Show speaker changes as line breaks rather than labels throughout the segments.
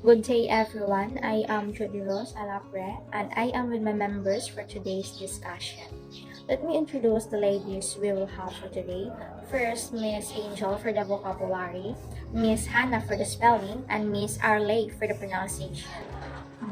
Good day everyone, I am Judy Rose Alapre and I am with my members for today's discussion. Let me introduce the ladies we will have for today. First, Miss Angel for the vocabulary, Miss Hannah for the spelling, and Miss Arley for the pronunciation.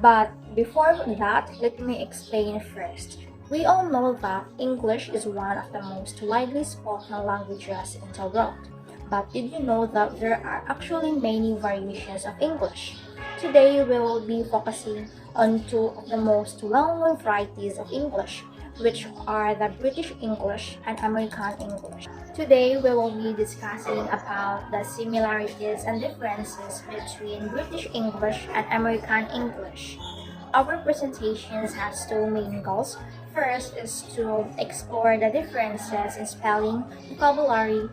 But before that, let me explain first. We all know that English is one of the most widely spoken languages in the world. But did you know that there are actually many variations of English? Today we will be focusing on two of the most well-known varieties of English, which are the British English and American English. Today we will be discussing about the similarities and differences between British English and American English. Our presentations has two main goals. First is to explore the differences in spelling, vocabulary,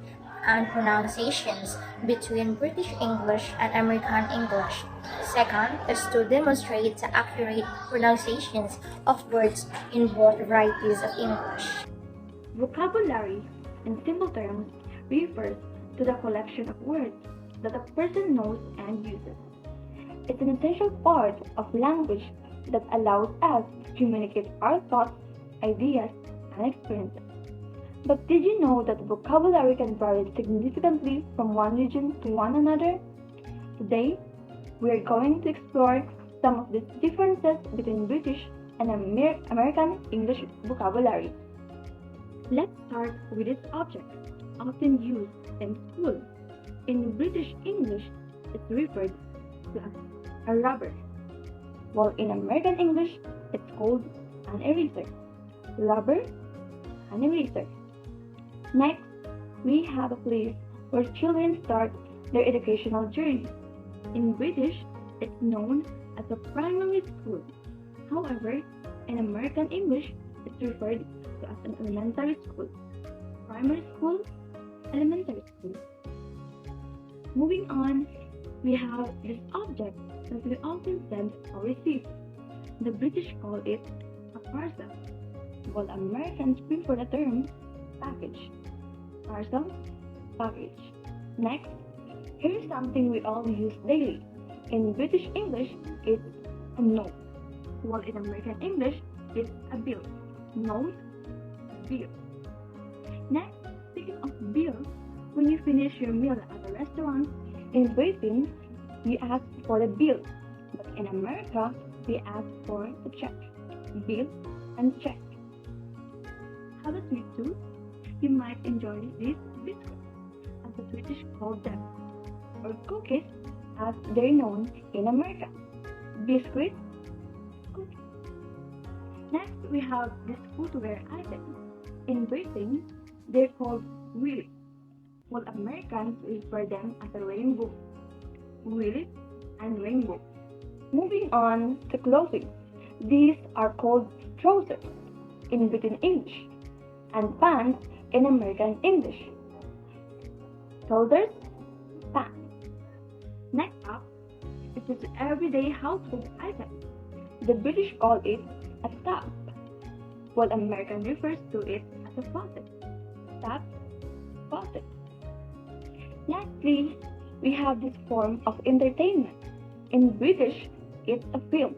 and pronunciations between British English and American English. Second is to demonstrate the accurate pronunciations of words in both varieties of English.
Vocabulary, in simple terms, refers to the collection of words that a person knows and uses. It's an essential part of language that allows us to communicate our thoughts, ideas, and experiences. But did you know that vocabulary can vary significantly from one region to one another? Today, we are going to explore some of the differences between British and American English vocabulary. Let's start with this object, often used in school. In British English, it's referred to as a rubber, while in American English, it's called an eraser. Rubber, an eraser. Next, we have a place where children start their educational journey. In British, it's known as a primary school. However, in American English, it's referred to as an elementary school. Primary school, elementary school. Moving on, we have this object that we often send or receive. The British call it a parcel, while Americans prefer the term package. Parcel, package. Next, here's something we all use daily. In British English, it's a note, while in American English, it's a bill. Note, bill. Next, speaking of bill, when you finish your meal at a restaurant, in Britain, you ask for the bill, but in America, we ask for the check. Bill and check. Have a sweet tooth? You might enjoy these biscuits, as the British call them, or cookies, as they're known in America. Biscuits, cookies. Next, we have these footwear items. In Britain, they're called wheelies, while Americans refer them as a rainbow. Wheelies and rainbow. Moving on to clothing. These are called trousers in British English and pants in American English. Trousers, pants. Next up is this everyday household item. The British call it a tap, while American refers to it as a faucet. Tap, faucet. Lastly, we have this form of entertainment. In British, it's a film,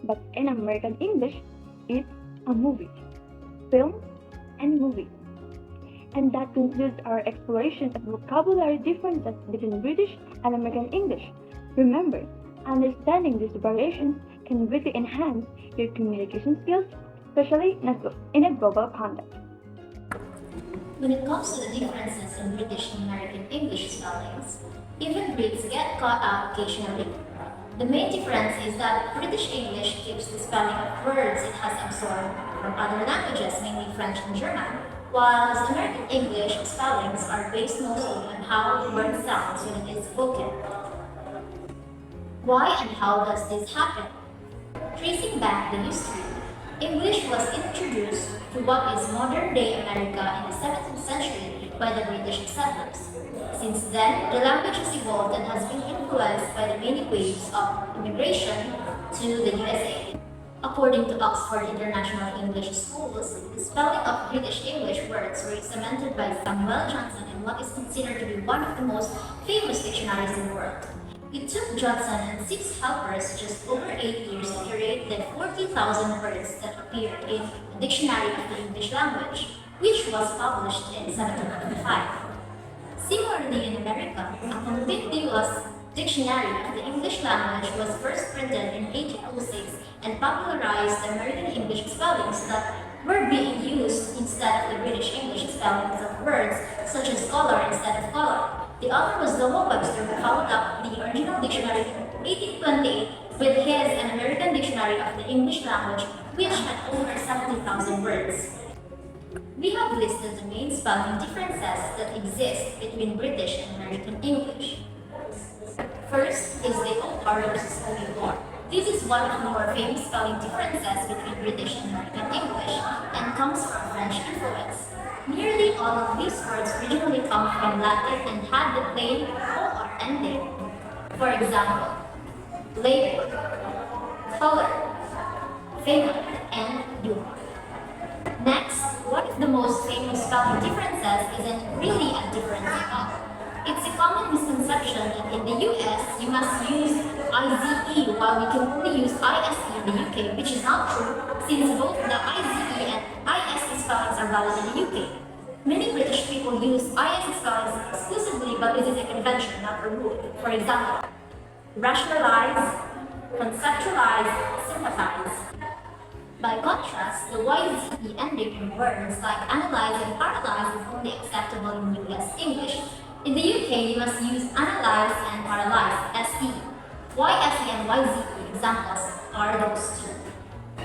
but in American English, it's a movie. Film and movie. And that concludes our exploration of vocabulary differences between British and American English. Remember, understanding these variations can greatly enhance your communication skills, especially in a global context.
When it comes to the differences in British and American English spellings, even Brits get caught out occasionally. The main difference is that British English keeps the spelling of words it has absorbed from other languages, mainly French and German, whilst American English spellings are based mostly on how the word sounds when it is spoken. Why and how does this happen? Tracing back the history, English was introduced to what is modern-day America in the 17th century by the British settlers. Since then, the language has evolved and has been influenced by the many waves of immigration to the USA. According to Oxford International English Schools, the spelling of British English words were cemented by Samuel Johnson in what is considered to be one of the most famous dictionaries in the world. It took Johnson and six helpers just over 8 years to curate the 40,000 words that appeared in the Dictionary of the English Language, which was published in 1795. Similarly, in America, a contiguous dictionary of the English language was first printed in 1806 and popularized the American English spellings that were being used instead of the British English spellings of words such as color instead of color. The author was Noah Webster, who followed up the original dictionary in 1828 with his An American Dictionary of the English Language, which had over 70,000 words. We have listed the main spelling differences that exist between British and American English. First is the OR versus OUR. This is one of the more famous spelling differences between British and American English and comes from French influence. Nearly all of these words originally come from Latin and had the plain OR ending. For example, label, color, famous, and humor. Next, one of the most famous spelling differences isn't really a difference at all. It's a common misconception that in the US, you must use IZE while you can only use ISE in the UK, which is not true since both the IZE and ISE spellings are valid in the UK. Many British people use ISE spellings exclusively, but this is a convention, not a rule. For example, rationalize, conceptualize, sympathize. By contrast, the YZE ending in words like analyze and paralyze is only acceptable in US English. In the UK, you must use analyze and paralyze, SE. YSE and YZE examples are those two.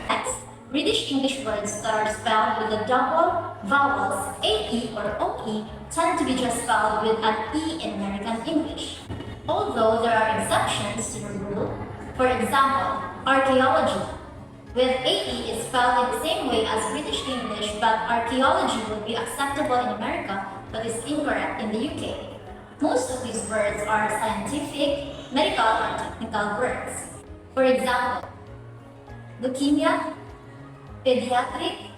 Next, British English words that are spelled with the double vowels AE or OE tend to be just spelled with an E in American English. Although there are exceptions to the rule, for example, archaeology, with AE is spelled in the same way as British English, but archaeology would be acceptable in America but is incorrect in the UK. Most of these words are scientific, medical, or technical words. For example, leukemia, pediatric,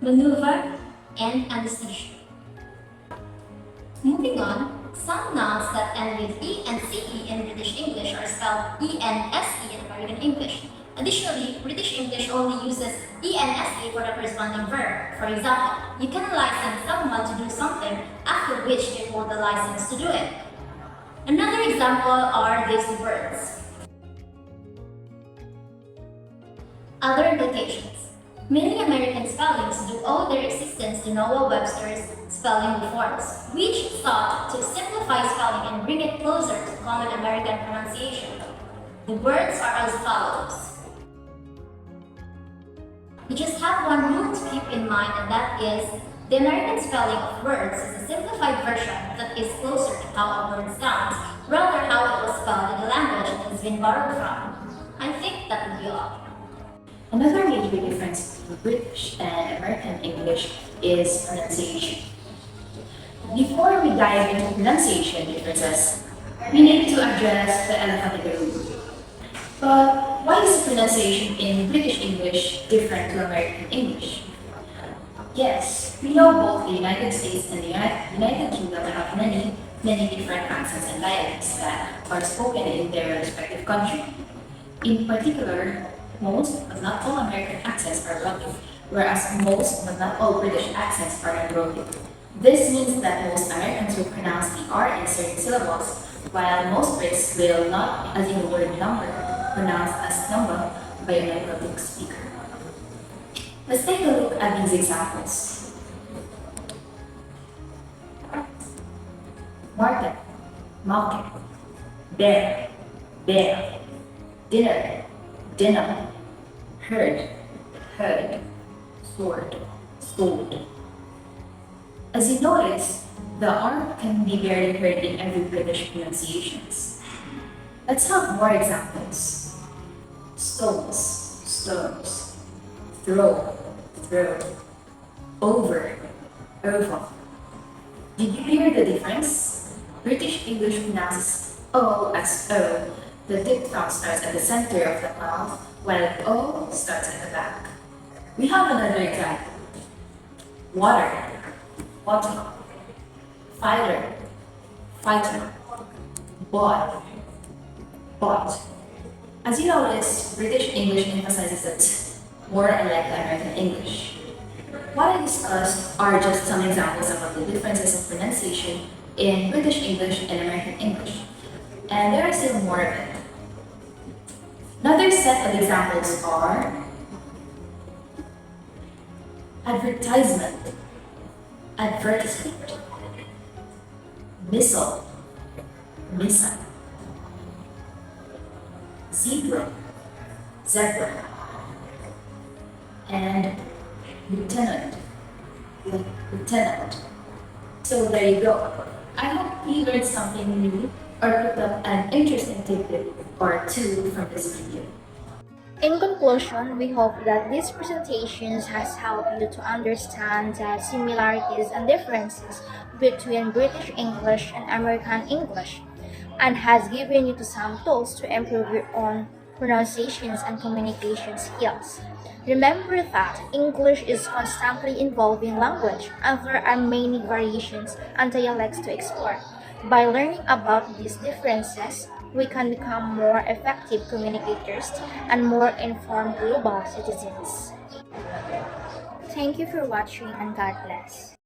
maneuver, and anesthesia. Moving on, some nouns that end with E and CE in British English are spelled ENSE in American English. Additionally, British English only uses ENSE for the corresponding verb. For example, you can license someone to do something after which they hold the license to do it. Another example are these words. Other implications. Many American spellings do owe their existence to Noah Webster's spelling reforms, which sought to simplify spelling and bring it closer to common American pronunciation. The words are as follows. You just have one rule to keep in mind, and that is the American spelling of words is a simplified version that is closer to how a word sounds, rather how it was spelled in the language it has been borrowed from. I think that would be all.
Another major difference between British and American English is pronunciation. Before we dive into pronunciation differences, we need to address the elephant in the room. But why is pronunciation in British English different to American English? Yes, we know both the United States and the United Kingdom have many different accents and dialects that are spoken in their respective country. In particular, most but not all American accents are rounded, whereas most but not all British accents are unrounded. This means that most Americans will pronounce the R in certain syllables, while most Brits will not, as in the word number, pronounced as number by a non-Celtic speaker. Let's take a look at these examples. Market, market, bear, bear, dinner, dinner, herd, herd, sword, sword. As you notice, the R can be barely heard in every British pronunciations. Let's have more examples. Stones, stones, throw, throw, over, over. Did you hear the difference? British English pronounces O as O. The diphthong starts at the center of the mouth, while O starts at the back. We have another example. Water, water, fighter, fighter, boy, But, as you notice, British English emphasizes it more unlike the American English. What I discussed are just some examples of the differences of pronunciation in British English and American English. And there are still more of it. Another set of examples are advertisement, advertisement, missile, missile, zebra, zebra, and lieutenant, lieutenant. So there you go. I hope you learned something new or picked up an interesting tidbit or two from this video.
In conclusion, we hope that these presentations has helped you to understand the similarities and differences between British English and American English, and has given you to some tools to improve your own pronunciations and communication skills. Remember that English is constantly evolving language, and there are many variations and dialects to explore. By learning about these differences, we can become more effective communicators and more informed global citizens. Thank you for watching, and God bless.